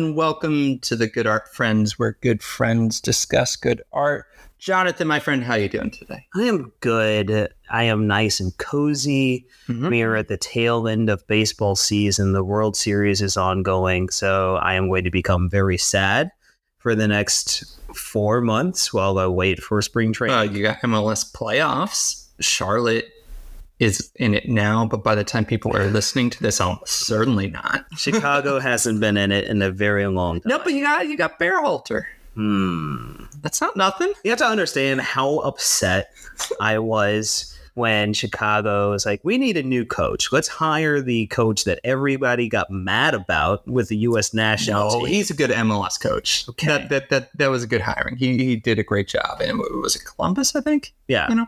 and welcome to the Good Art Friends, where good friends discuss good art. Jonathan, my friend, how you doing today? I am good. I am nice and cozy. We are at the tail end of baseball season. The World Series is ongoing, so I am going to become very sad for the next 4 months while I wait for spring training. You got MLS playoffs. Charlotte is in it now, but by the time people are listening to this, almost certainly not. Chicago hasn't been in it in a very long time. No, but you got Bearhalter. That's not nothing. You have to understand how upset I was when Chicago was like, we need a new coach. Let's hire the coach that everybody got mad about with the U.S. national team. He's a good MLS coach. Okay. That was a good hiring. He did a great job. And was it Columbus, I think? Yeah. You know?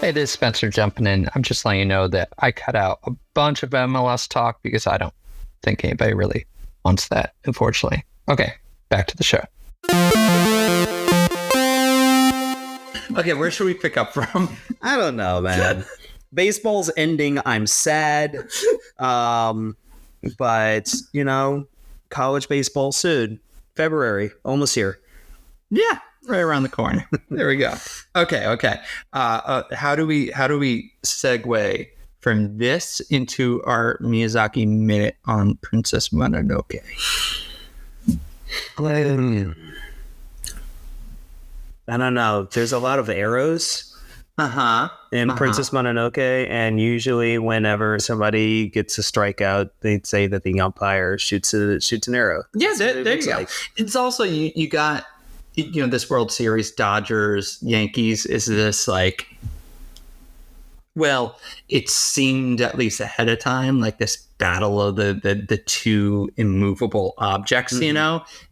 Hey, this is Spencer jumping in. I'm just letting you know that I cut out a bunch of MLS talk because I don't think anybody really wants that, unfortunately. Okay, back to the show. Okay, where should we pick up from? I don't know, man. Baseball's ending. I'm sad. But, college baseball soon. February, almost here. Yeah, right around the corner. There we go. Okay. How do we segue from this into our Miyazaki minute on Princess Mononoke? I don't know. There's a lot of arrows in Princess Mononoke, and usually whenever somebody gets a strikeout, they'd say that the umpire shoots an arrow. Yeah, there you go. It's also you got this World Series, Dodgers, Yankees. Is this like? Well, it seemed at least ahead of time like this battle of the two immovable objects, and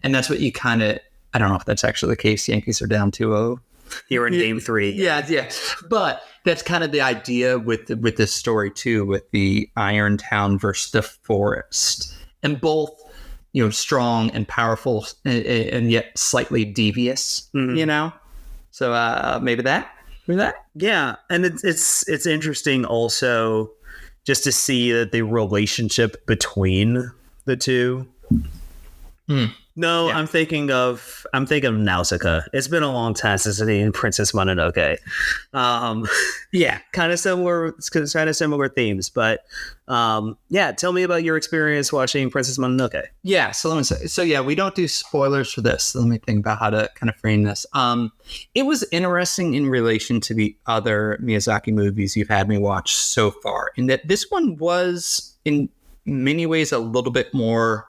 that's what you kind of. I don't know if that's actually the case. Yankees are down 2-0 here in Game 3. Yeah. But that's kind of the idea with this story too, with the Iron Town versus the forest, and both strong and powerful, and yet slightly devious. So maybe that. Yeah, and it's interesting also just to see that the relationship between the two. No, yeah. I'm thinking of Nausicaa. It's been a long time since I've seen Princess Mononoke. Yeah, kind of similar themes, but tell me about your experience watching Princess Mononoke. Yeah, so let me say. So yeah, we don't do spoilers for this. So let me think about how to kind of frame this. It was interesting in relation to the other Miyazaki movies you've had me watch so far, in that this one was in many ways a little bit more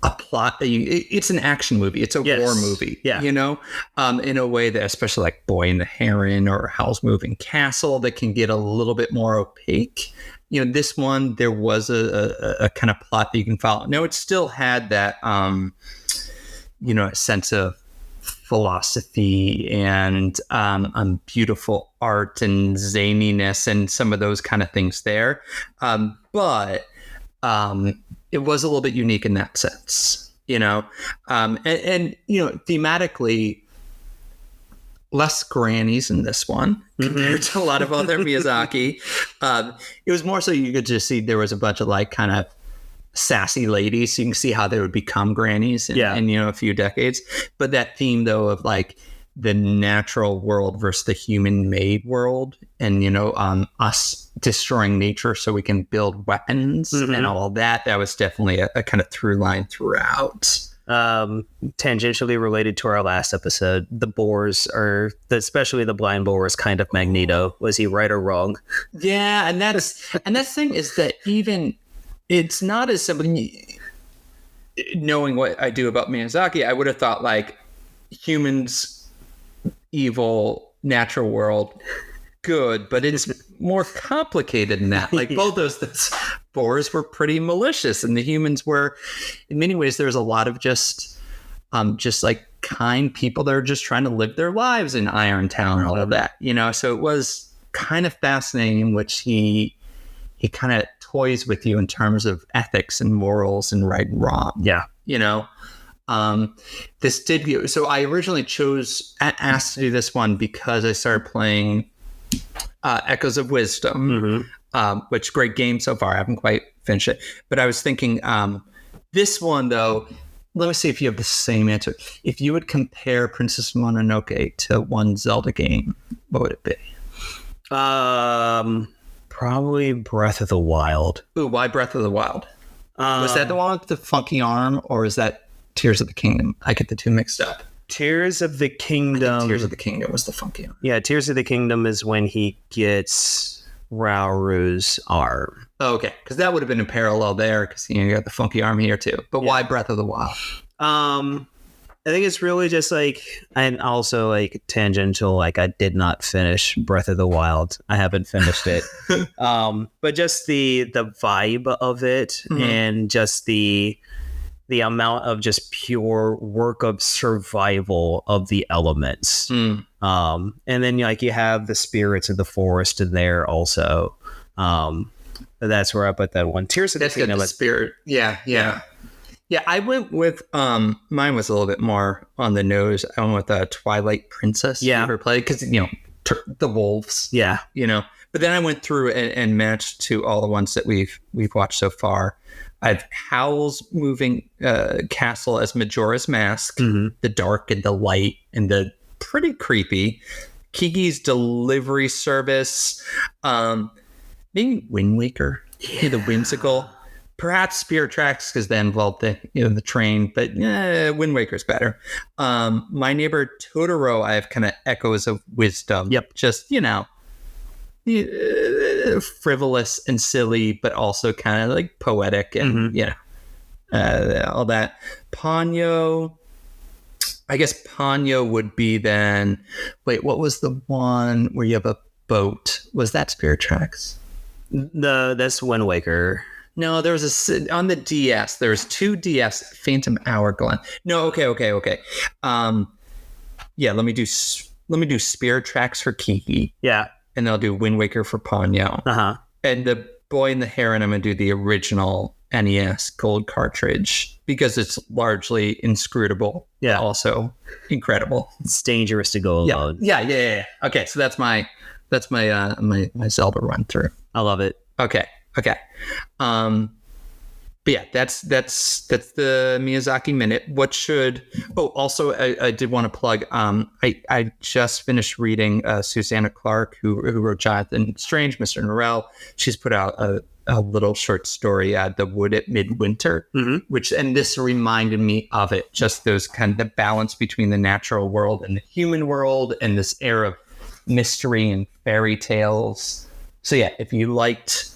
a plot. It's an action movie. It's a war movie. Yeah. In a way that, especially like Boy and the Heron or Howl's Moving Castle, that can get a little bit more opaque. This one, there was a kind of plot that you can follow. No, it still had that, a sense of philosophy and beautiful art and zaniness and some of those kind of things there. But it was a little bit unique in that sense, and thematically, less grannies in this one compared to a lot of other Miyazaki. It was more so you could just see there was a bunch of like kind of sassy ladies. So you can see how they would become grannies in a few decades. But that theme though of like the natural world versus the human-made world, and us destroying nature so we can build weapons and all of that. That was definitely a kind of through line throughout. Tangentially related to our last episode, the boars especially the blind boar, is kind of Magneto. Was he right or wrong? Yeah, and that's the thing is that even it's not as simple. Knowing what I do about Miyazaki, I would have thought like humans, evil, natural world, good, but it's more complicated than that. Like both those boars were pretty malicious, and the humans were, in many ways, there's a lot of just like kind people that are just trying to live their lives in Iron Town and all of that, So it was kind of fascinating in which he kind of toys with you in terms of ethics and morals and right and wrong. Yeah. This did, so I originally asked to do this one because I started playing Echoes of Wisdom, which great game so far. I haven't quite finished it, but I was thinking this one though. Let me see if you have the same answer. If you would compare Princess Mononoke to one Zelda game, what would it be? Probably Breath of the Wild. Ooh, why Breath of the Wild? Was that the one with the funky arm, or is that Tears of the Kingdom? I get the two mixed up. Tears of the Kingdom. Tears of the Kingdom was the funky arm. Yeah, Tears of the Kingdom is when he gets Raoru's arm. Oh, okay, because that would have been a parallel there, because you got the funky arm here too. But why Breath of the Wild? I think it's really just like, and also like tangential, like I did not finish Breath of the Wild. I haven't finished it. But just the vibe of it and just the amount of just pure work of survival of the elements. And then like you have the spirits of the forest in there also. That's where I put that one. Tears of the Kingdom. The spirit. Yeah. Yeah, I went with mine was a little bit more on the nose. I went with Twilight Princess. Yeah, you ever played? Because the wolves. Yeah, But then I went through and matched to all the ones that we've watched so far. I have Howl's Moving Castle as Majora's Mask, the dark and the light and the pretty creepy. Kiki's Delivery Service, maybe Wind Waker, the whimsical. Perhaps Spirit Tracks, because that involved the train, but Wind Waker's better. My Neighbor Totoro, I have kind of Echoes of Wisdom. Yep. Just, frivolous and silly, but also kind of like poetic and, all that. Ponyo, I guess Ponyo would be then, wait, what was the one where you have a boat? Was that Spirit Tracks? That's Wind Waker. No, there was on the DS. There's two DS Phantom Hourglass. No, okay. Let me do Spirit Tracks for Kiki. Yeah, and I'll do Wind Waker for Ponyo. And the Boy and the Heron, I'm gonna do the original NES gold cartridge because it's largely inscrutable. Yeah, but also incredible. It's dangerous to go alone. Yeah. Okay, so that's my Zelda run through. I love it. Okay. But yeah, that's the Miyazaki minute. Also I did want to plug, I just finished reading Susanna Clark, who wrote Jonathan Strange, Mr. Norrell. She's put out a little short story, The Wood at Midwinter, and this reminded me of it, just those kind of the balance between the natural world and the human world and this air of mystery and fairy tales. So yeah, if you liked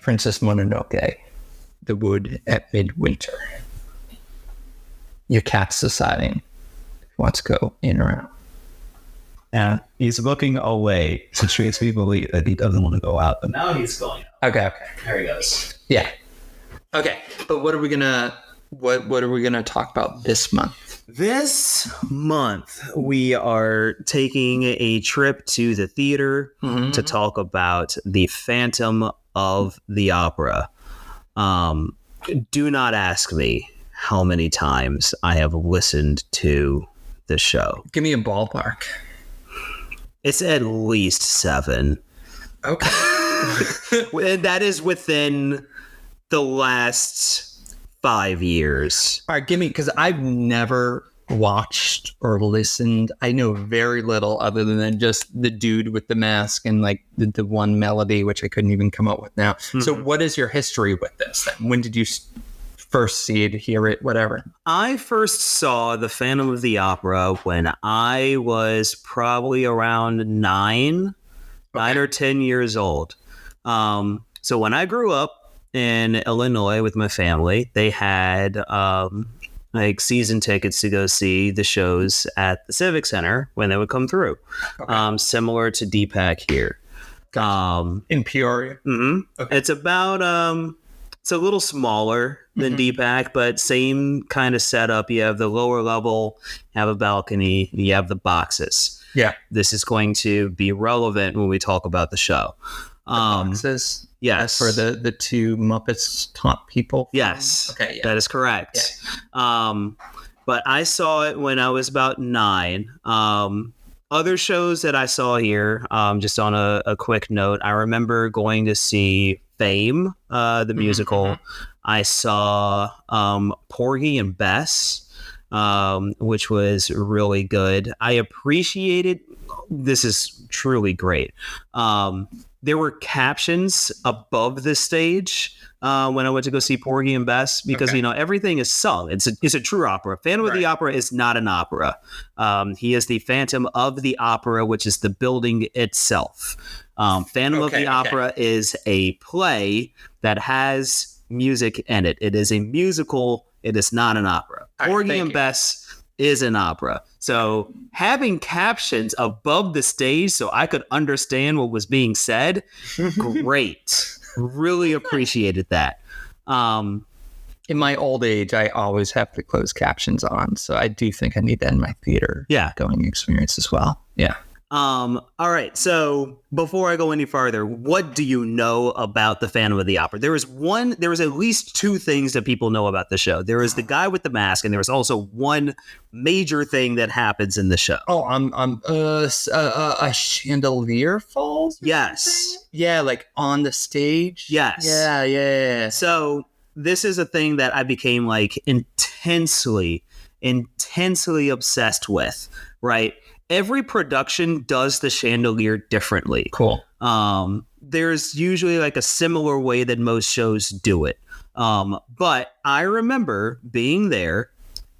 Princess Mononoke, The Wood at Midwinter, your cat's deciding if he wants to go in or out. And he's looking away, which makes me believe that he doesn't want to go out. But now he's going out. Okay. There he goes. Yeah. Okay. But what are we gonna talk about this month? This month, we are taking a trip to the theater to talk about The Phantom of the Opera. Do not ask me how many times I have listened to the show. Give me a ballpark. It's at least 7. Okay. And that is within the last 5 years. All right, give me, because I've never watched or listened. I know very little other than just the dude with the mask and like the one melody, which I couldn't even come up with now. So what is your history with this then? When did you first see it, hear it, whatever? I first saw The Phantom of the Opera when I was probably around 9 or 10 years old. So when I grew up in Illinois with my family, they had like season tickets to go see the shows at the Civic Center when they would come through. Okay. Similar to Deepak here. Gotcha. In Peoria. Okay. It's about it's a little smaller than Deepak, but same kind of setup. You have the lower level, you have a balcony, you have the boxes. Yeah. This is going to be relevant when we talk about the show. Boxes? Yes. For the two Muppets top people? Yes. Okay, yeah. That is correct. Yeah. But I saw it when I was about 9. Other shows that I saw here, just on a quick note, I remember going to see Fame, the musical. I saw Porgy and Bess, which was really good. I appreciated, this is truly great. There were captions above the stage when I went to go see Porgy and Bess, because everything is sung. It's a true opera. Phantom of the Opera is not an opera. He is the Phantom of the Opera, which is the building itself. Phantom of the Opera is a play that has music in it. It is a musical. It is not an opera. Porgy and Bess is an opera. So having captions above the stage so I could understand what was being said, great. Really appreciated that. In my old age, I always have the closed captions on, so I do think I need that in my theater going experience as well. Yeah. All right. So before I go any farther, what do you know about the Phantom of the Opera? There was at least two things that people know about the show. There is the guy with the mask, and there was also one major thing that happens in the show. Oh, a chandelier falls? Yes. Yeah, like on the stage? Yes. Yeah. So this is a thing that I became like intensely obsessed with, right? Every production does the chandelier differently. Cool. There's usually like a similar way that most shows do it. But I remember being there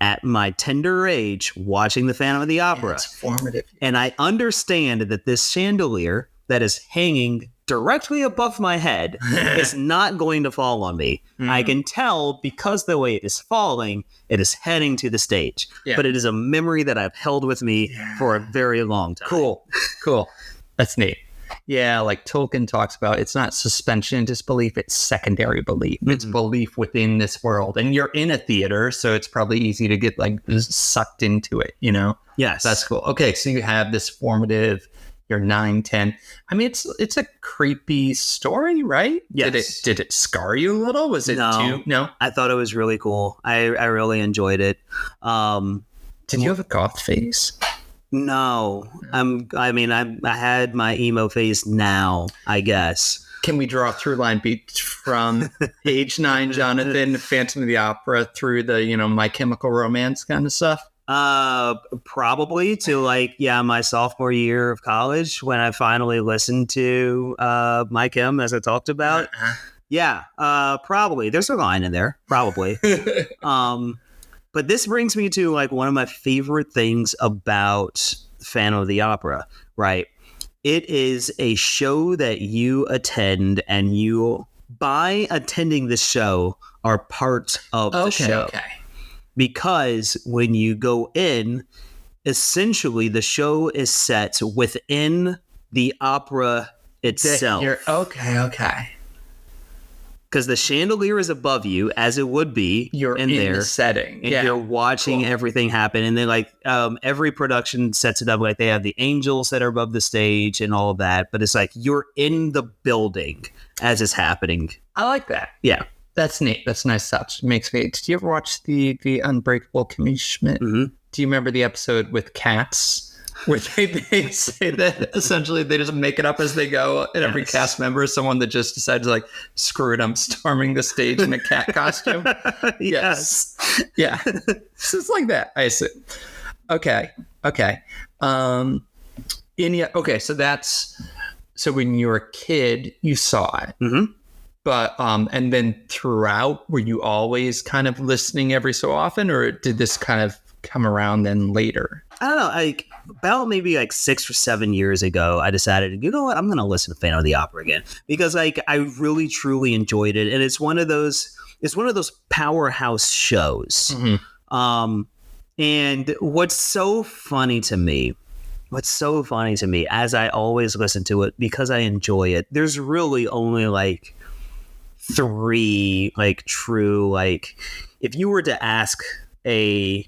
at my tender age watching the Phantom of the Opera. It's formative. And I understand that this chandelier that is hanging directly above my head is not going to fall on me. I can tell because the way it is falling, it is heading to the stage. Yeah. But it is a memory that I've held with me for a very long time. Cool. That's neat. Yeah, like Tolkien talks about, it's not suspension of disbelief, it's secondary belief. It's belief within this world. And you're in a theater, so it's probably easy to get like sucked into it, Yes. That's cool. Okay, so you have this formative, you're 9, 10. I mean, it's a creepy story, right? Yes. Did it scar you a little? Was it too? No? I thought it was really cool. I really enjoyed it. Did you have a goth face? No. I had my emo phase now, I guess. Can we draw a through line from age 9 Jonathan, Phantom of the Opera, through the, My Chemical Romance kind of stuff? Probably to my sophomore year of college when I finally listened to My Chem, as I talked about. Yeah, probably. There's a line in there, probably. But this brings me to one of my favorite things about Phantom of the Opera, right? It is a show that you attend, and you, by attending the show, are part of the show. Okay. Because when you go in, essentially the show is set within the opera itself. Okay. Because the chandelier is above you, as it would be. You're in there, the setting. And you're watching everything happen. And then every production sets it up they have the angels that are above the stage and all of that. But it's you're in the building as it's happening. I like that. Yeah. That's neat. That's a nice touch. Makes me. Did you ever watch the Unbreakable Kimmy Schmidt? Mm-hmm. Do you remember the episode with cats? Where they say that essentially they just make it up as they go, and every cast member is someone that just decides screw it, I'm storming the stage in a cat costume. Yes. Yeah. So it's like that. I see. Okay. So when you were a kid, you saw it. Mm-hmm. But and then throughout, were you always kind of listening every so often, or did this kind of come around then later? I don't know. About maybe 6 or 7 years ago, I decided, you know what, I'm going to listen to Phantom of the Opera again because I really truly enjoyed it, and it's one of those powerhouse shows. Mm-hmm. And what's so funny to me, as I always listen to it because I enjoy it, there's really only 3 true if you were to ask a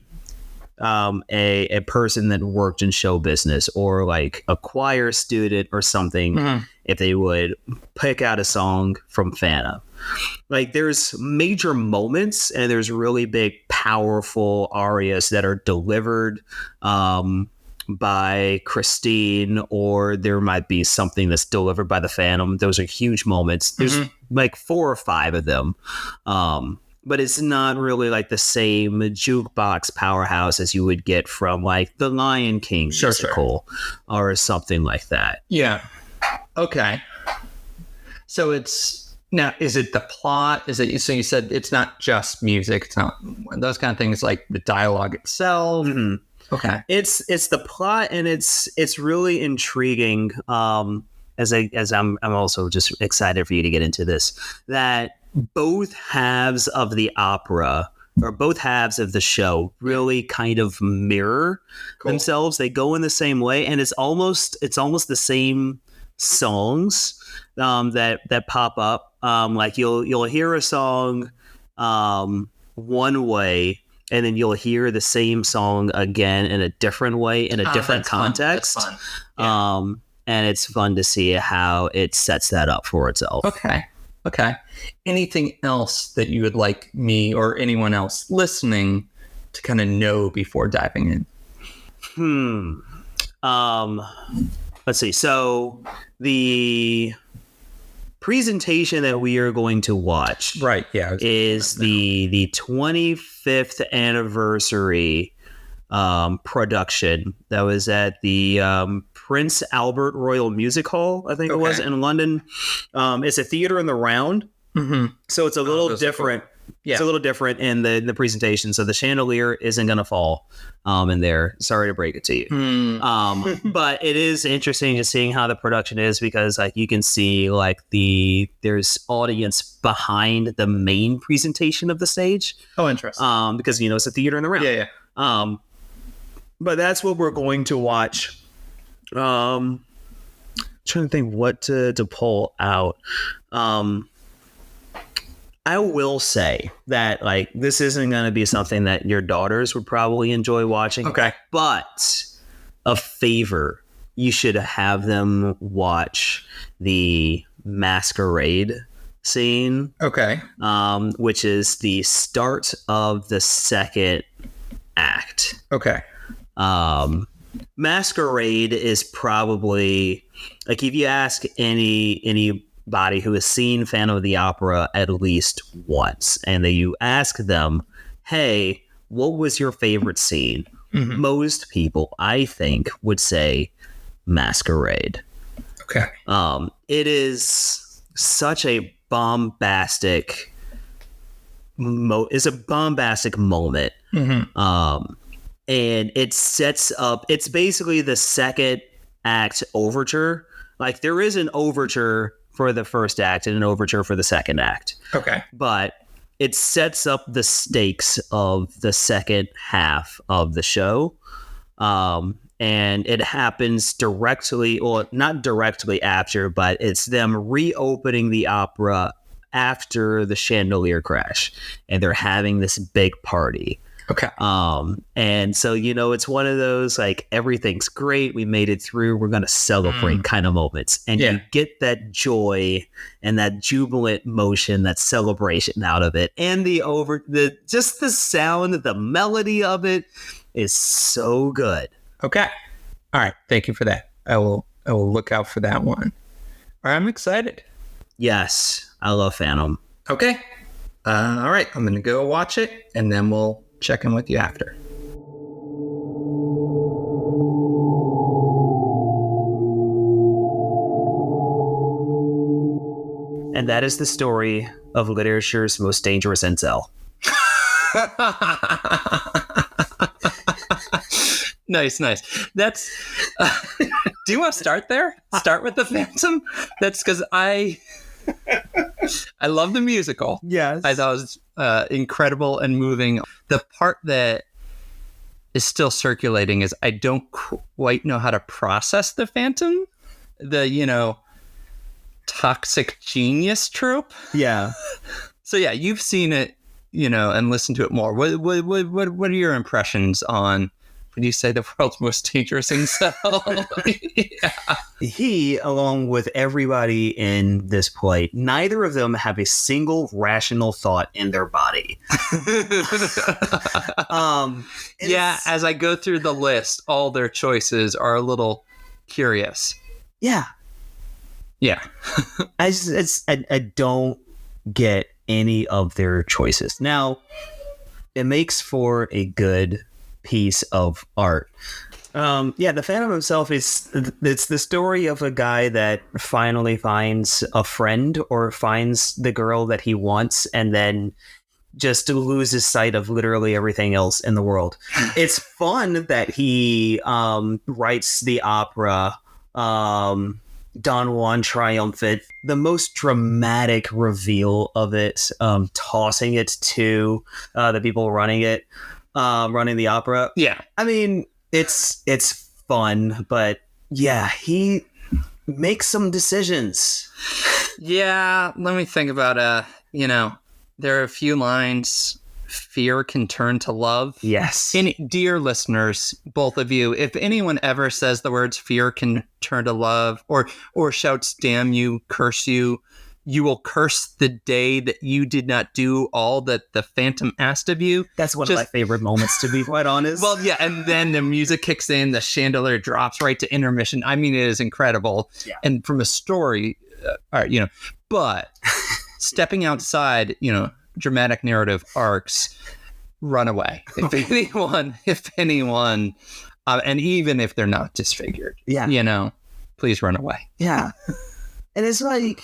person that worked in show business or a choir student or something, if they would pick out a song from Phantom, there's major moments and there's really big, powerful arias that are delivered by Christine, or there might be something that's delivered by the Phantom. Those are huge moments. There's like 4 or 5 of them. But it's not really like the same jukebox powerhouse as you would get from like the Lion King musical or something like that. Yeah. Okay. So now, is it the plot? Is it, so you said it's not just music. It's not those kind of things, like the dialogue itself. Mm-hmm. Okay. It's the plot, and it's really intriguing. As I'm also just excited for you to get into this, that both halves of the opera or both halves of the show really kind of mirror themselves. They go in the same way, and it's almost the same songs that pop up. Like you'll hear a song one way, and then you'll hear the same song again in a different way in a different context. Fun. That's fun. Yeah. And it's fun to see how it sets that up for itself. Okay. Anything else that you would like me or anyone else listening to kind of know before diving in? Let's see. So the presentation that we are going to watch, right? Yeah, is the 25th anniversary production that was at the Prince Albert Royal Music Hall, I think it was, in London. It's a theater in the round, so it's a little different. Yeah. It's a little different in the presentation. So the chandelier isn't going to fall in there. Sorry to break it to you. But it is interesting just seeing how the production is, because like you can see like there's audience behind the main presentation of the stage. Oh, interesting. Because it's a theater in the round. Yeah. But that's what we're going to watch. Trying to think what to pull out. I will say that like this isn't going to be something that your daughters would probably enjoy watching. Okay. But a favor, you should have them watch the masquerade scene. Okay. Which is the start of the second act. Okay. Masquerade is probably, like, if you ask anybody who has seen Phantom of the Opera at least once, and then you ask them, hey, what was your favorite scene? Most people, I think, would say Masquerade. Okay. It is such a bombastic moment. And it sets up, it's basically the second act overture. Like, there is an overture for the first act and an overture for the second act. Okay. But it sets up the stakes of the second half of the show. And it happens directly, or not directly after, but it's them reopening the opera after the chandelier crash. And they're having this big party. Okay. And so, it's one of those, like, everything's great, we made it through, we're going to celebrate kind of moments. And you get that joy and that jubilant motion, that celebration out of it. And just the sound, the melody of it is so good. Okay. All right. Thank you for that. I will look out for that one. All right, I'm excited. Yes. I love Phantom. Okay. All right. I'm going to go watch it, and then we'll check in with you after. And that is the story of literature's most dangerous incel. Nice. That's. Do you want to start there? Start with the Phantom? That's because I love the musical. Yes. I thought it was incredible and moving. The part that is still circulating is I don't quite know how to process the Phantom. The, toxic genius trope. Yeah. So yeah, you've seen it, and listened to it more. What are your impressions on would you say the world's most dangerous incel? Yeah. He, along with everybody in this play, neither of them have a single rational thought in their body. Yeah, as I go through the list, all their choices are a little curious. Yeah. Yeah. I don't get any of their choices. Now, it makes for a good piece of art. The Phantom himself it's the story of a guy that finally finds a friend or finds the girl that he wants and then just loses sight of literally everything else in the world. It's fun that he writes the opera Don Juan Triumphant, the most dramatic reveal of it, tossing it to the people running the opera. Yeah. I mean, it's fun, but yeah, he makes some decisions. Yeah, let me think about there are a few lines. Fear can turn to love. Yes. Dear listeners, both of you, if anyone ever says the words fear can turn to love or shouts damn you, curse you, you will curse the day that you did not do all that the Phantom asked of you. That's one of my favorite moments, to be quite honest. Well, yeah, and then the music kicks in, the chandelier drops right to intermission. I mean, it is incredible. Yeah. And from a story, but stepping outside, dramatic narrative arcs, run away. If anyone, and even if they're not disfigured, please run away. Yeah. And it's like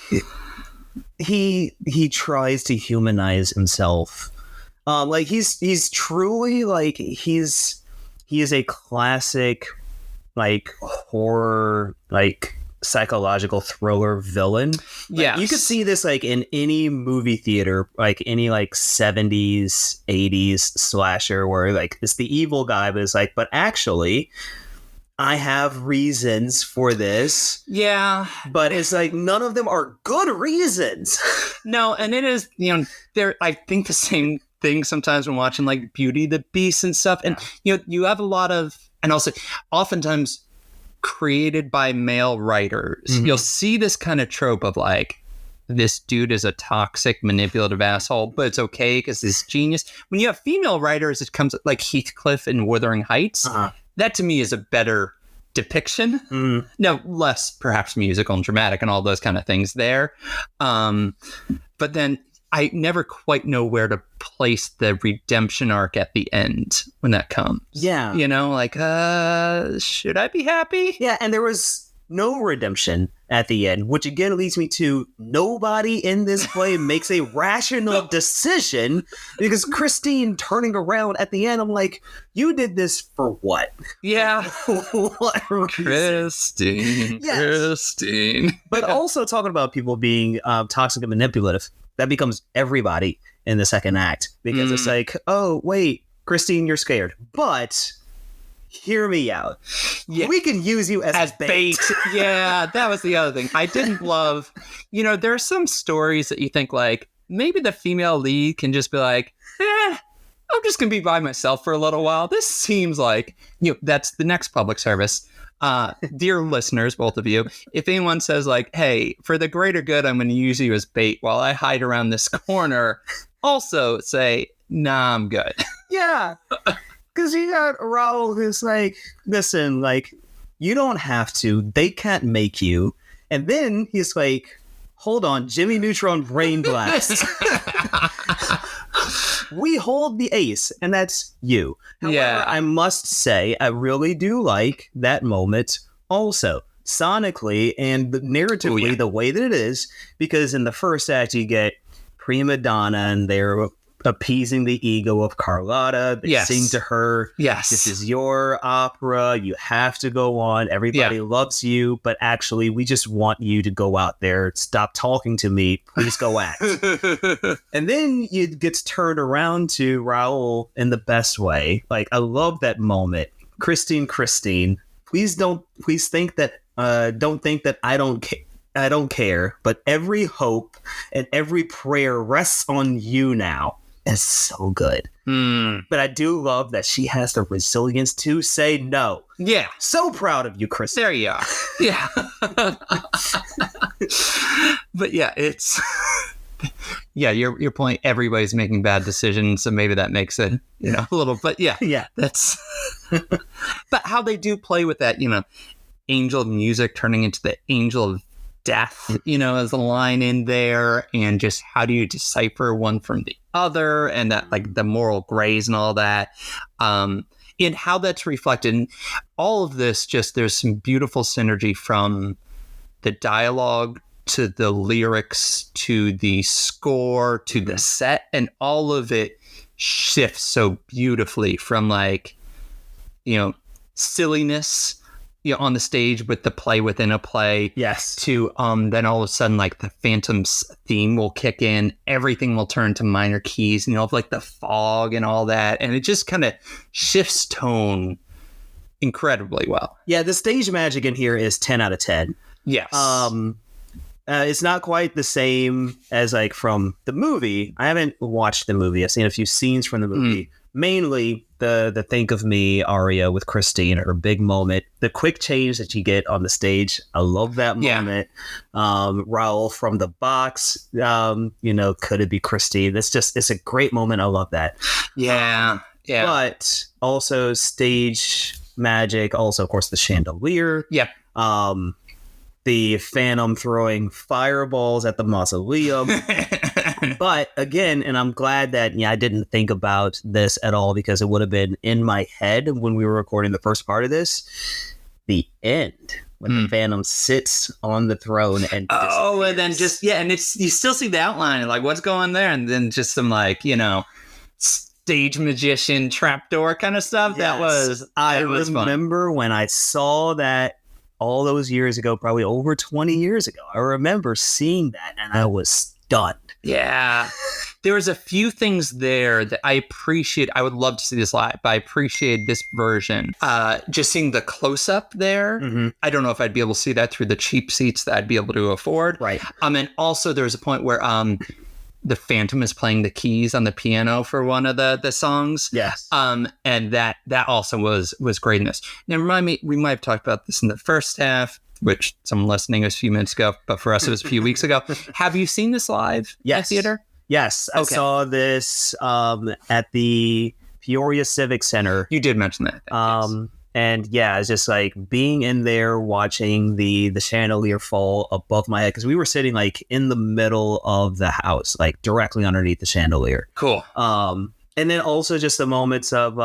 he tries to humanize himself. He's truly he is a classic horror psychological thriller villain. Yeah, you could see this in any movie theater, any 70s 80s slasher where it's the evil guy, but it's but actually I have reasons for this. Yeah, but it's none of them are good reasons. No, and it is there. I think the same thing sometimes when watching Beauty and the Beast and stuff, and you have a lot of, and also oftentimes created by male writers. Mm-hmm. You'll see this kind of trope of this dude is a toxic, manipulative asshole, but it's okay because he's genius. When you have female writers, it comes Heathcliff in Wuthering Heights. Uh-huh. That to me is a better depiction. Mm. Now, less perhaps musical and dramatic and all those kind of things there. But then I never quite know where to place the redemption arc at the end when that comes. Yeah. Should I be happy? Yeah, and there was no redemption at the end, which again leads me to nobody in this play makes a rational decision, because Christine turning around at the end, I'm you did this for what? Yeah. What Christine. Yes. Christine. But also talking about people being toxic and manipulative, that becomes everybody in the second act, because it's oh, wait, Christine, you're scared, but hear me out. Yeah. We can use you as bait. Yeah, that was the other thing. I didn't love, there are some stories that you think maybe the female lead can just be I'm just going to be by myself for a little while. This seems that's the next public service. Dear listeners, both of you, if anyone says hey, for the greater good, I'm going to use you as bait while I hide around this corner, also say, nah, I'm good. Yeah. Because you got Raul who's listen, you don't have to. They can't make you. And then he's hold on, Jimmy Neutron Brain Blast. We hold the ace, and that's you. However, I must say, I really do like that moment also. Sonically and narratively, the way that it is, because in the first act, you get prima donna, and they're appeasing the ego of Carlotta. They sing to her, this is your opera, you have to go on, everybody loves you, but actually we just want you to go out there, stop talking to me, please go act. And then it gets turned around to Raul in the best way. I love that moment. Christine, please don't think that I don't care, but every hope and every prayer rests on you now. is so good. But I do love that she has the resilience to say no. Yeah. So proud of you, Chris. There you are. Yeah. But yeah, it's yeah, your point, everybody's making bad decisions, so maybe that makes it, a little, but yeah, that's but how they do play with that, angel of music turning into the angel of death, as a line in there, and just how do you decipher one from the other, and that like the moral grays and all that, and how that's reflected in all of this. Just there's some beautiful synergy from the dialogue to the lyrics to the score to the set, and all of it shifts so beautifully from like silliness on the stage with the play within a play, yes, to then all of a sudden like the Phantom's theme will kick in, everything will turn to minor keys, and like the fog and all that, and it just kind of shifts tone incredibly well. Yeah, the stage magic in here is 10 out of 10. Yes. It's not quite the same as like from the movie. I haven't watched the movie. I've seen a few scenes from the movie. Mainly the Think of Me aria with Christine, her big moment. The quick change that you get on the stage. I love that moment. Raoul from the box, could it be Christine? It's a great moment. I love that. Yeah. Yeah. But also stage magic. Also, of course, the chandelier. Yep. The Phantom throwing fireballs at the mausoleum. But again, and I'm glad that I didn't think about this at all, because it would have been in my head when we were recording the first part of this. The end, when the Phantom sits on the throne and and then just and it's, you still see the outline, like what's going there, and then just some like stage magician trapdoor kind of stuff. Yes. I remember when I saw that all those years ago, probably over 20 years ago. I remember seeing that and I was stunned. Yeah. There was a few things there that I appreciate. I would love to see this live, but I appreciate this version. Just seeing the close-up there. Mm-hmm. I don't know if I'd be able to see that through the cheap seats that I'd be able to afford. Right. And also there's a point where the Phantom is playing the keys on the piano for one of the songs. Yes. And that also was great in this. Now, remind me, we might have talked about this in the first half, which someone listening was a few minutes ago, but for us it was a few weeks ago. Have you seen this live at theater? Yes. I saw this at the Peoria Civic Center. You did mention that. Yes. And yeah, it's just like being in there watching the chandelier fall above my head, because we were sitting like in the middle of the house, like directly underneath the chandelier. Cool. And then also just the moments of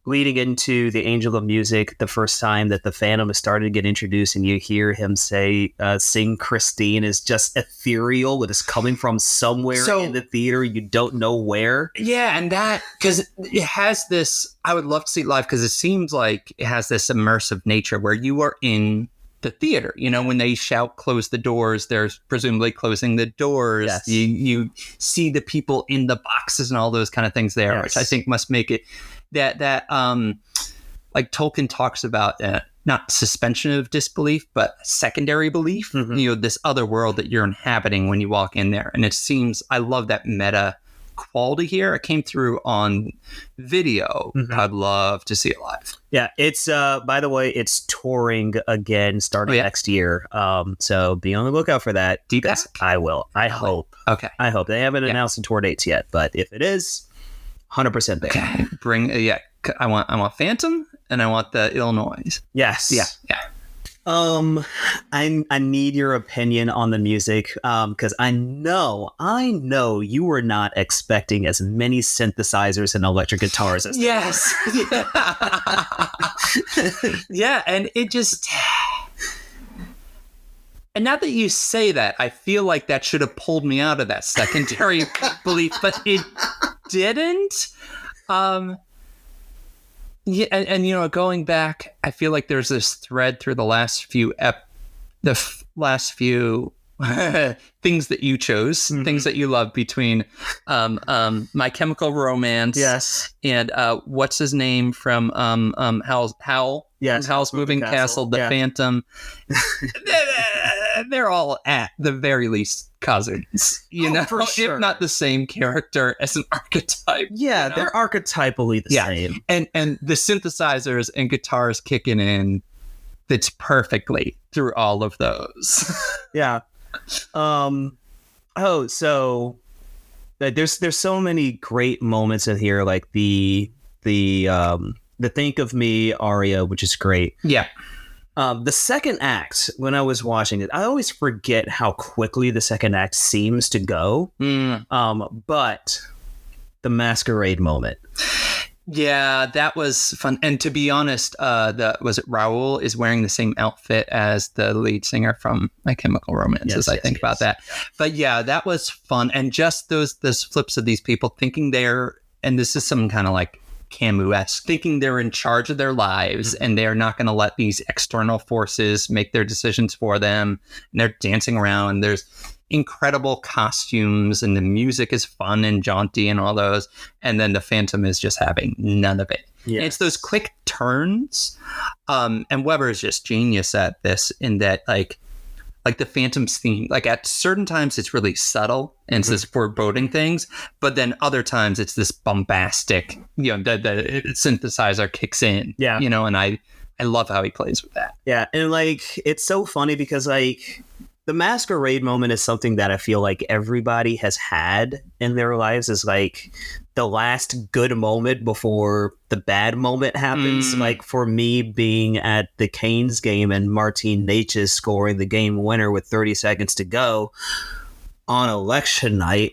leading into the Angel of Music, the first time that the Phantom is starting to get introduced, and you hear him sing Christine, is just ethereal. It is coming from somewhere in the theater. You don't know where. Yeah, and that, because it has this, I would love to see it live, because it seems like it has this immersive nature where you are in the theater. When they shout, close the doors, they're presumably closing the doors. Yes. You see the people in the boxes and all those kind of things there, yes. which I think must make it that like Tolkien talks about, not suspension of disbelief, but secondary belief. Mm-hmm. This other world that you're inhabiting when you walk in there. And it seems, I love that meta quality here. It came through on video. Mm-hmm. I'd love to see it live. Yeah, it's by the way, it's touring again starting next year. So be on the lookout for that. Yes, I will. I hope. Okay. I hope. They haven't announced the tour dates yet, but if it is, 100% there. Okay. Bring I want Phantom and I want the Illinois. Yes. Yeah. I need your opinion on the music, because I know you were not expecting as many synthesizers and electric guitars as yes. Yeah, and it just, and now that you say that, I feel like that should have pulled me out of that secondary belief, but it didn't. Yeah, and going back, I feel like there's this thread through the last few things that you chose, mm-hmm. things that you love, between My Chemical Romance, yes, and what's his name from Howl's Moving Castle, The Phantom. they're all at the very least cousins, for sure. if not the same character as an archetype. Yeah, they're archetypally the same. And the synthesizers and guitars kicking in fits perfectly through all of those. Yeah. So there's so many great moments in here, like the Think of Me aria, which is great. Yeah. The second act, when I was watching it, I always forget how quickly the second act seems to go. But the masquerade moment. Yeah, that was fun. And to be honest, was it Raul is wearing the same outfit as the lead singer from My Chemical Romance, as I think about that. But yeah, that was fun. And just those flips of these people thinking and this is some kind of like Camus-esque, thinking they're in charge of their lives and they're not going to let these external forces make their decisions for them. And they're dancing around. There's incredible costumes and the music is fun and jaunty and all those. And then the Phantom is just having none of it. Yes. It's those quick turns. And Weber is just genius at this in that like the Phantom's theme, like at certain times it's really subtle and it's this foreboding things, but then other times it's this bombastic, the synthesizer kicks in, and I love how he plays with that. Yeah. And like, it's so funny because like the masquerade moment is something that I feel like everybody has had in their lives, is like the last good moment before the bad moment happens. Like for me being at the Canes game and Martin Natchez scoring the game winner with 30 seconds to go on election night.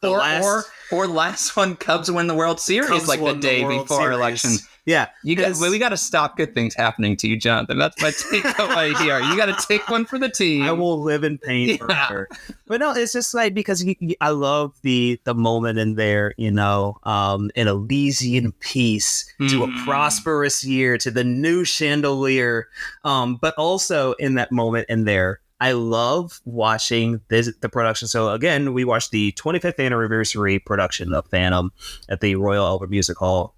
Or last one, Cubs win the World Series like the day before election. Yeah. We got to stop good things happening to you, Jonathan. That's my takeaway here. You got to take one for the team. I will live in pain forever. But no, it's just like, because I love the moment in there, in Elysian peace to a prosperous year, to the new chandelier. But also in that moment in there, I love watching the production. So again, we watched the 25th anniversary production of Phantom at the Royal Albert Music Hall.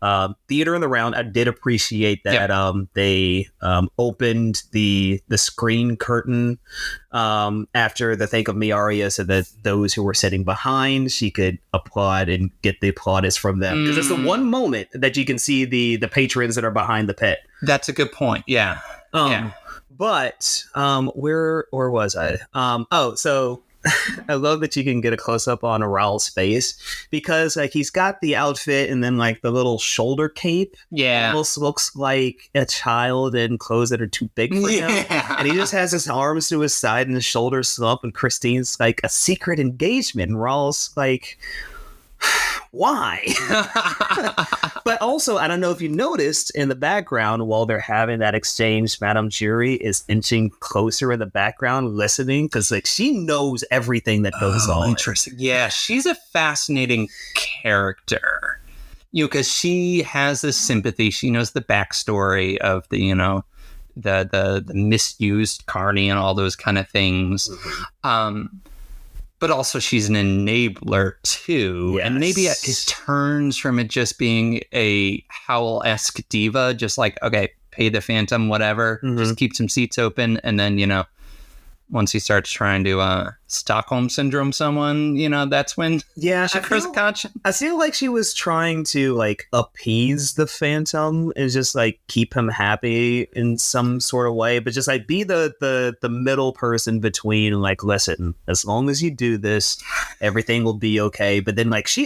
Theater in the Round, I did appreciate that they opened the screen curtain after the Think of Me aria, so that those who were sitting behind, she could applaud and get the applaudis from them. Because it's the one moment that you can see the patrons that are behind the pit. That's a good point. Yeah. But where was I? So I love that you can get a close up on Raul's face, because like he's got the outfit and then like the little shoulder cape. Yeah, almost looks like a child in clothes that are too big for him. And he just has his arms to his side and his shoulders slump. And Christine's like, a secret engagement. And Raul's like, why? But also, I don't know if you noticed in the background while they're having that exchange, Madame Jury is inching closer in the background listening, because like she knows everything that goes on. Interesting. Yeah, she's a fascinating character, because she has this sympathy. She knows the backstory of the the misused Carney and all those kind of things. But also she's an enabler too. Yes. And maybe it turns from it just being a Howl-esque diva, just like, okay, pay the Phantom, whatever, just keep some seats open. And then, once he starts trying to Stockholm Syndrome someone, that's when she crossed the conscience. I feel like she was trying to like appease the Phantom and just like keep him happy in some sort of way, but just like be the middle person between, like, listen, as long as you do this, everything will be okay. But then like she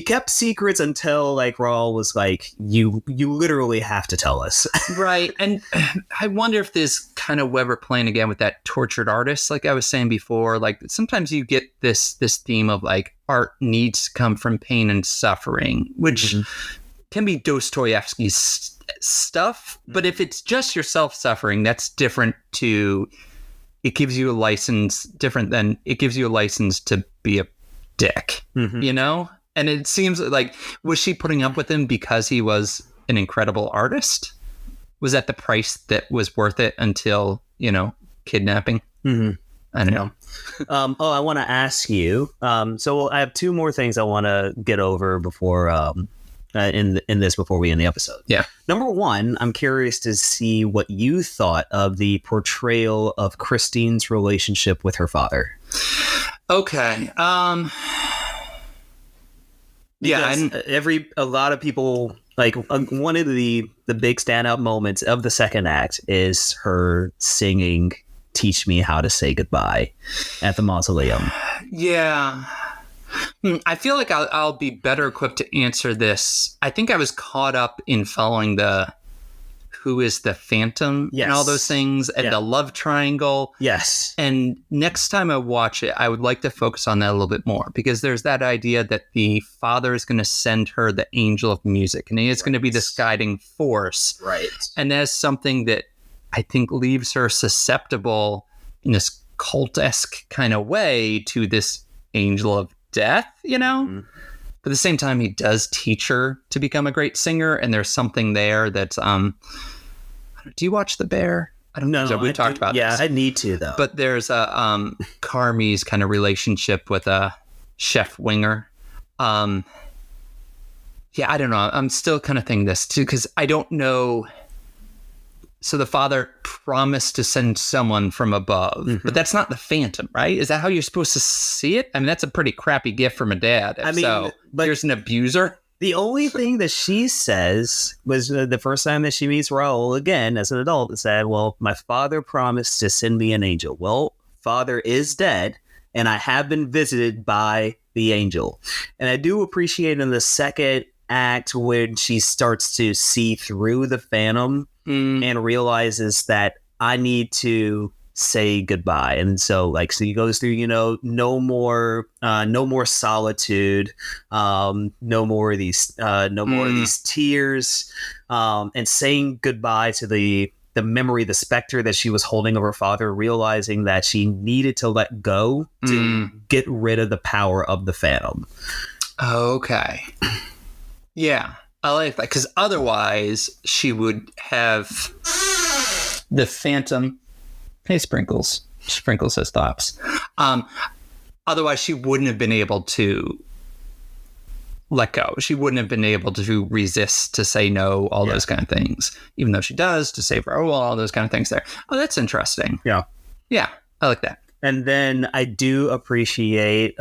kept secrets until like Raul was like, you literally have to tell us. Right. And I wonder if this kind of Weber playing again with that tortured artist, like I was saying before, like sometimes you get this theme of like art needs to come from pain and suffering, which can be Dostoevsky's stuff. But if it's just yourself suffering, that's different it gives you a license, different than it gives you a license to be a dick, And it seems like, was she putting up with him because he was an incredible artist? Was that the price that was worth it until, kidnapping? I don't know. I want to ask you. So I have two more things I want to get over before in this before we end the episode. Yeah. Number one, I'm curious to see what you thought of the portrayal of Christine's relationship with her father. Okay. A lot of people, like, one of the big standout moments of the second act is her singing "Teach Me How to Say Goodbye" at the mausoleum. Yeah. I feel like I'll be better equipped to answer this. I think I was caught up in following the who is the Phantom and all those things and the love triangle. Yes. And next time I watch it, I would like to focus on that a little bit more, because there's that idea that the father is going to send her the angel of music, and he is going to be this guiding force. Right. And that's something that I think leaves her susceptible in this cult-esque kind of way to this angel of death, you know? Mm-hmm. But at the same time, he does teach her to become a great singer, and there's something there that's do you watch The Bear? I don't know. We talked about this. Yeah, I need to, though. But there's a Carmi's kind of relationship with a Chef Winger. Yeah, I don't know. I'm still kind of thinking this too, because I don't know. So the father promised to send someone from above, but that's not the Phantom, right? Is that how you're supposed to see it? I mean, that's a pretty crappy gift from a dad. But here's an abuser. The only thing that she says was the first time that she meets Raoul again as an adult, that said, well, my father promised to send me an angel. Well, father is dead, and I have been visited by the angel. And I do appreciate in the second act when she starts to see through the Phantom and realizes that I need to say goodbye. And so he goes through, no more solitude, no more of these tears, and saying goodbye to the memory, the specter that she was holding of her father, realizing that she needed to let go to get rid of the power of the Phantom. Okay. Yeah, I like that, because otherwise she would have the Phantom. Hey, Sprinkles says thoughts. Otherwise, she wouldn't have been able to let go. She wouldn't have been able to resist, to say no, all those kind of things. Even though she does, to save her, all those kind of things there. Oh, that's interesting. Yeah. Yeah, I like that. And then I do appreciate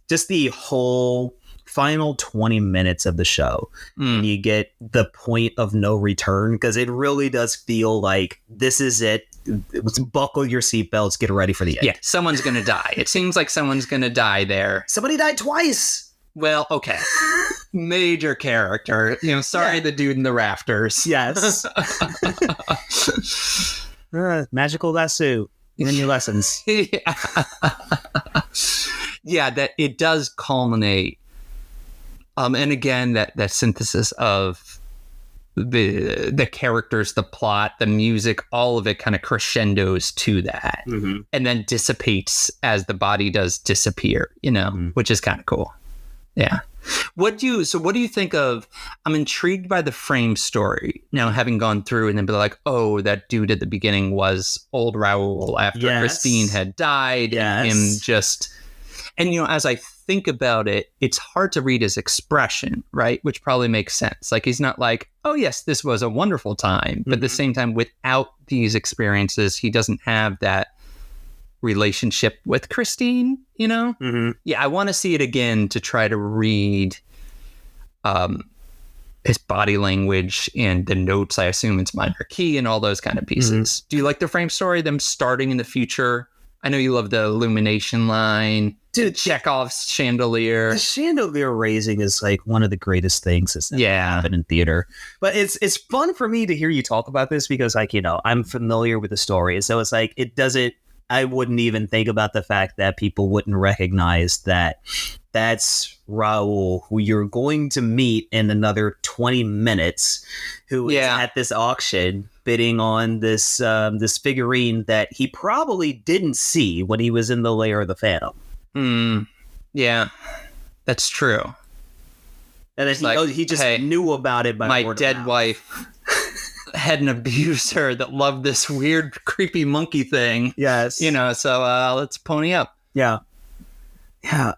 just the whole final 20 minutes of the show. And you get the point of no return, because it really does feel like this is it. Buckle your seatbelts, get ready for the end. Yeah, someone's going to die. It seems like someone's going to die there. Somebody died twice. Well, okay. Major character. The dude in the rafters. Yes. Magical lasso. Learn your lessons. Yeah, that it does culminate. And again, that synthesis of the characters, the plot, the music, all of it kind of crescendos to that, and then dissipates as the body does disappear, which is kind of cool. Yeah. What do you think of? I'm intrigued by the frame story now, having gone through and then be like, oh, that dude at the beginning was old Raoul after Christine had died. Yes. And him just, and as I think about it, it's hard to read his expression, right? Which probably makes sense. Like, he's not like, oh yes, this was a wonderful time. But at the same time, without these experiences, he doesn't have that relationship with Christine, Yeah, I want to see it again to try to read his body language and the notes. I assume it's minor key and all those kind of pieces. Do you like the frame story, them starting in the future? I know you love the illumination line. Dude, Chekhov's chandelier. The chandelier raising is like one of the greatest things that's ever happened in theater. But it's fun for me to hear you talk about this, because I'm familiar with the story. So it's like, I wouldn't even think about the fact that people wouldn't recognize that that's Raoul, who you're going to meet in another 20 minutes, who is at this auction bidding on this this figurine that he probably didn't see when he was in the lair of the Phantom. Yeah, that's true. And then he just knew about it by my dead wife had an abuser that loved this weird, creepy monkey thing. Yes. So let's pony up. Yeah. Yeah.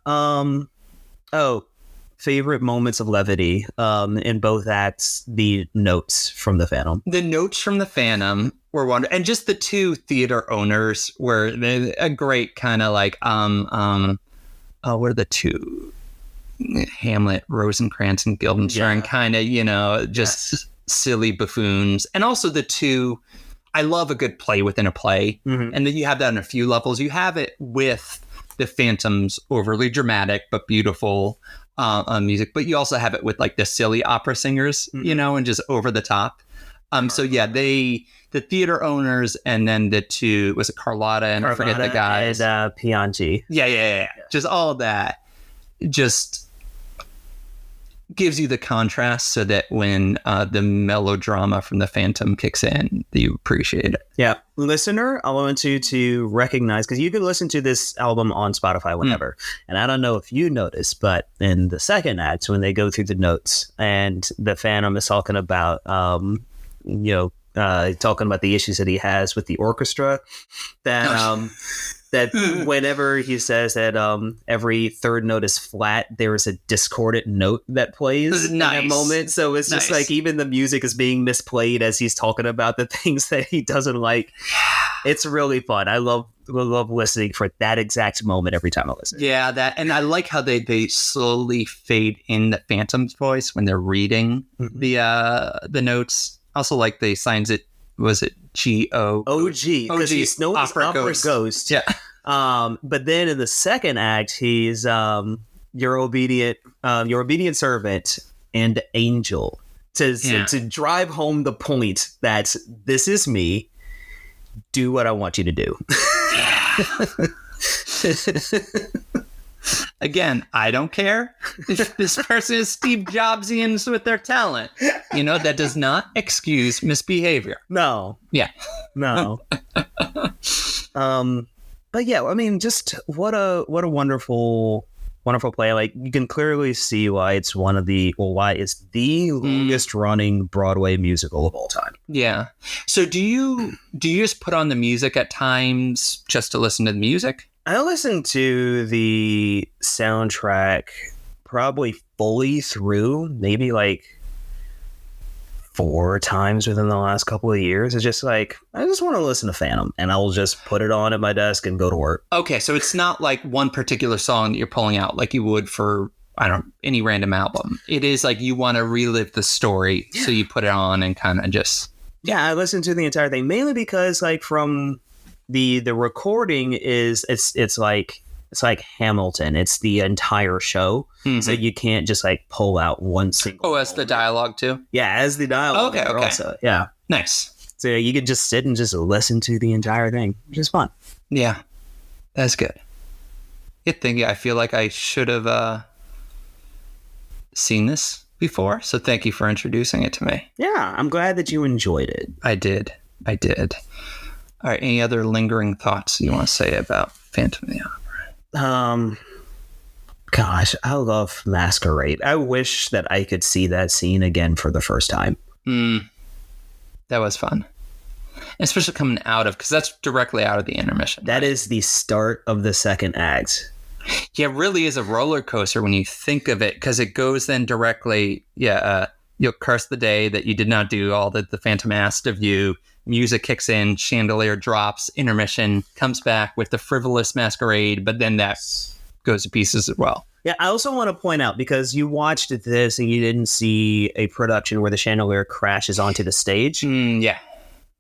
favorite moments of levity in both acts, the notes from the Phantom. The notes from the Phantom were wonderful. And just the two theater owners were a great kind of like, what are the two? Hamlet, Rosencrantz, and Guildenstern, kind of, just silly buffoons. And also the two, I love a good play within a play. Mm-hmm. And then you have that on a few levels. You have it with the Phantom's overly dramatic but beautiful music, but you also have it with like the silly opera singers, mm-hmm. And just over the top. So yeah, the theater owners, and then the two, was it Carlotta and I forget the guys, and Pianchi. Yeah. Just all of that just gives you the contrast, so that when the melodrama from the Phantom kicks in, you appreciate it. Yeah. Listener, I want you to recognize, because you can listen to this album on Spotify whenever. And I don't know if you noticed, but in the second act, when they go through the notes and the Phantom is talking about, talking about the issues that he has with the orchestra, that that whenever he says that every third note is flat, there is a discordant note that plays in that moment. So it's just like even the music is being misplayed as he's talking about the things that he doesn't like. It's really fun. I love listening for that exact moment every time I listen. Yeah, that, and I like how they slowly fade in the Phantom's voice when they're reading the notes. Also, like they signs it. Was it G-O-O-G? Because he's no opera ghost. Yeah. But then in the second act, he's your obedient servant and angel to drive home the point that this is me. Do what I want you to do. Again, I don't care if this person is Steve Jobsians with their talent. That does not excuse misbehavior. No. Yeah. No. But yeah, I mean, just what a wonderful play. Like, you can clearly see why it's why it's the longest running Broadway musical of all time. Yeah. So do you just put on the music at times just to listen to the music? I listened to the soundtrack probably fully through, maybe like 4 times within the last couple of years. It's just like, I just want to listen to Phantom, and I will just put it on at my desk and go to work. Okay, so it's not like one particular song that you're pulling out like you would for, any random album. It is like you want to relive the story, so you put it on and kind of just... Yeah, I listened to the entire thing, mainly because like from... The recording is it's like Hamilton. It's the entire show, so you can't just like pull out one single. Oh, as the dialogue too. Yeah, as the dialogue. Okay. Also, yeah, nice. So you can just sit and just listen to the entire thing, which is fun. Yeah, that's good. Good thing. I feel like I should have seen this before, so thank you for introducing it to me. Yeah, I'm glad that you enjoyed it. I did. All right, any other lingering thoughts you want to say about Phantom of the Opera? Gosh, I love Masquerade. I wish that I could see that scene again for the first time. That was fun. Especially coming out of, because that's directly out of the intermission. That is the start of the second act. Yeah, it really is a roller coaster when you think of it, because it goes then directly, you'll curse the day that you did not do all that the Phantom asked of you. Music kicks in, chandelier drops, intermission, comes back with the frivolous Masquerade, but then that goes to pieces as well. Yeah, I also want to point out, because you watched this and you didn't see a production where the chandelier crashes onto the stage. Yeah.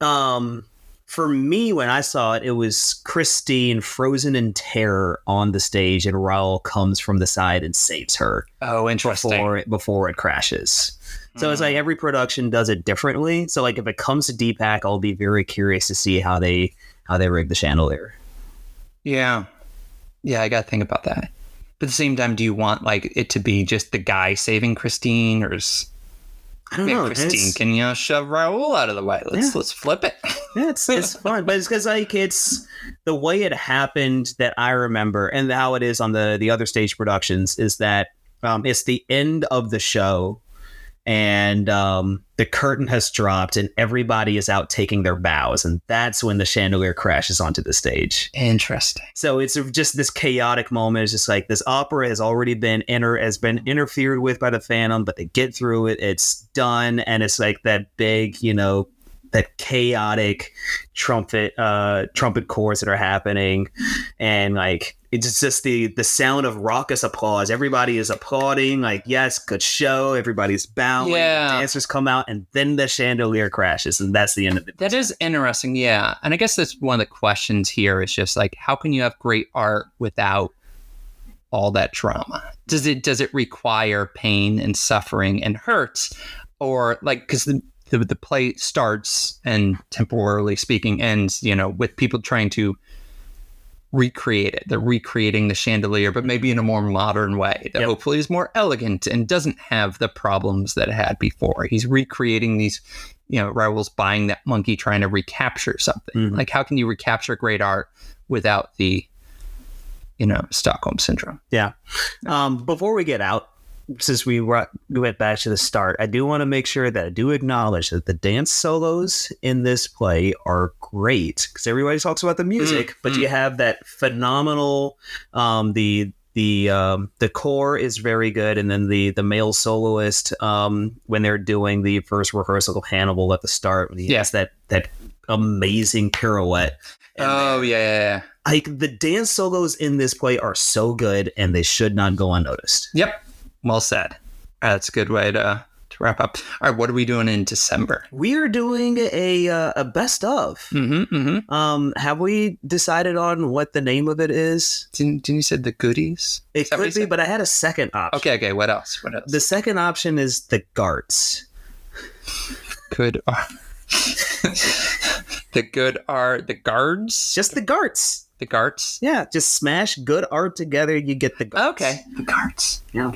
For me, when I saw it, it was Christine frozen in terror on the stage, and Raoul comes from the side and saves her. Oh, interesting. Before it crashes. So it's like every production does it differently. So like if it comes to Deepak, I'll be very curious to see how they rig the chandelier. Yeah. Yeah, I got to think about that. But at the same time, do you want like it to be just the guy saving Christine, or I don't know. Christine can shove Raoul out of the way. Let's flip it. Yeah, it's fun, but it's because like it's the way it happened that I remember, and how it is on the other stage productions is that it's the end of the show. And the the curtain has dropped and everybody is out taking their bows, and that's when the chandelier crashes onto the stage. Interesting. So it's just this chaotic moment. It's just like this opera has already been interfered with by the Phantom, but they get through it. It's done, and it's like that big, that chaotic trumpet chords that are happening, and like it's just the sound of raucous applause. Everybody is applauding, like, yes, good show. Everybody's bowing. Yeah. The dancers come out, and then the chandelier crashes, and that's the end of it. That is interesting, yeah. And I guess that's one of the questions here is just like, how can you have great art without all that trauma? Does it require pain and suffering and hurt, or like because the play starts and temporarily speaking ends, with people trying to recreate it. They're recreating the chandelier, but maybe in a more modern way that hopefully is more elegant and doesn't have the problems that it had before. He's recreating these, Raoul's buying that monkey trying to recapture something. Mm-hmm. Like, how can you recapture great art without the, Stockholm Syndrome? Yeah. Before we get out, since we went back to the start, I do want to make sure that I do acknowledge that the dance solos in this play are great, because everybody talks about the music, but you have that phenomenal, the core is very good, and then the male soloist, when they're doing the first rehearsal of Hannibal at the start, he has that amazing pirouette. Yeah. Like, the dance solos in this play are so good, and they should not go unnoticed. Yep. Well said. That's a good way to wrap up. All right, what are we doing in December? We are doing a best of. Have we decided on what the name of it is? Didn't you say the goodies? It could be, but I had a second option. Okay. What else? The second option is the Garts. Good art. The good art. The guards? Just the Garts. The Garts? Yeah, just smash good art together, you get the Garts. Okay. The Garts. Yeah.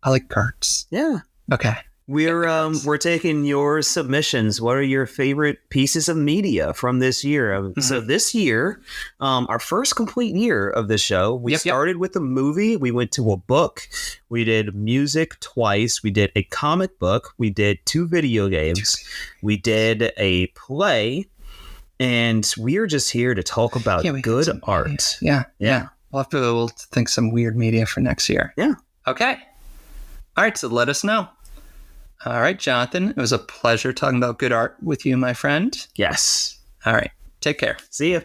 I like Garts. Yeah. Okay. We're taking your submissions. What are your favorite pieces of media from this year? So this year, our first complete year of the show, we started with a movie. We went to a book. We did music twice. We did a comic book. We did 2 video games. We did a play. And we are just here to talk about good art. Yeah. We'll think some weird media for next year. Yeah. Okay. All right, so let us know. All right, Jonathan, it was a pleasure talking about good art with you, my friend. Yes. All right, take care. See ya.